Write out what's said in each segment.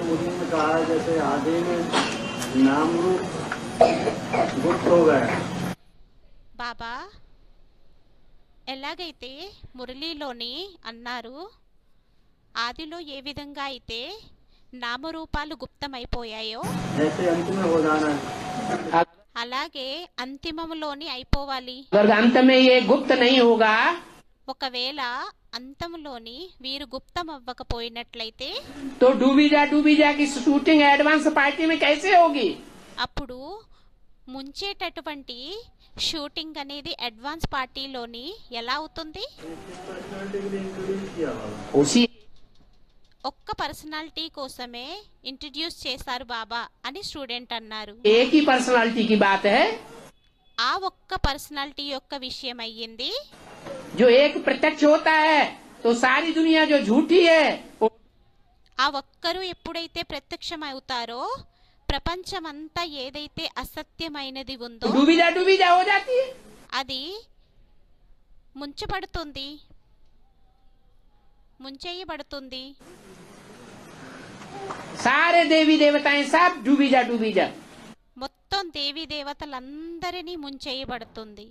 मुनि ने कहा जैसे आदि में नाम रूप गुप्त हो गया। బాబా ఎలాగైతే మురళీలోని అన్నారు, ఆదిలో ఏ విధంగా అయితే నామరూపాలు గుప్తమైపోయాయో जैसे अंत में हो जाना है। అలాగే అంతిమములోని అయిపోవాలి. अगर अंत में ये गुप्त नहीं होगा ఒకవేళ అంతములోని వీరు గుప్తం అవ్వకపోయినట్లయితే तो डूबी जा की शूटिंग एडवांस पार्टी में कैसे होगी? అప్పుడు ముంచేటటువంటి షూటింగ్ అనేది అడ్వాన్స్ పార్టీలోని ఎలా అవుతుంది? पर्सनालिटी के लिए इंट्रोड्यूस किया होगा। उसी ఒక్క పర్సనాలిటీ కోసమే ఇంట్రడ్యూస్ చేశారు బాబా అని స్టూడెంట్ అన్నారు. एक ही पर्सनालिटी की बात है ఆ ఒక్క పర్సనాలిటీ యొక్క విషయం అయ్యింది. जो एक प्रत्यक्ष होता है तो सारी दुनिया जो झूठी है ఆ ఒక్కరు ఎప్పుడైతే ప్రత్యక్షం అవుతారో ప్రపంచమంతా ఏదైతే అసత్యమైనది ఉందో डूबी जा हो जाती है। అది ముంచబడుతుంది, ముంచేయబడుతుంది. सारे देवी देवताएं सब डूबी जा మొత్తం దేవీ దేవతలందరినీ ముంచేయబడుతుంది.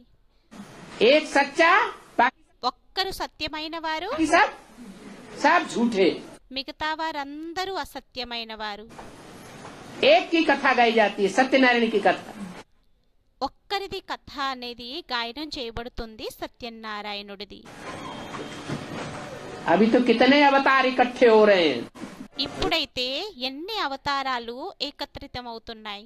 एक सच्चा बाकी ఒక్కరు సత్యమైన వారు, सब सब झूठे। మిగతా వారందరూ అసత్యమైన వారు. एक की कथा गाई जाती है, सत्यनारायण की कथा। ఒక్కరిది కథ అనేది గాయనం చేయబడుతుంది, సత్యనారాయణుడిది. अभी तो कितने अवतार इकट्ठे हो रहे हैं। ఇప్పుడైతే ఎన్ని అవతారాలు ఏకత్రితమవుతున్నాయి.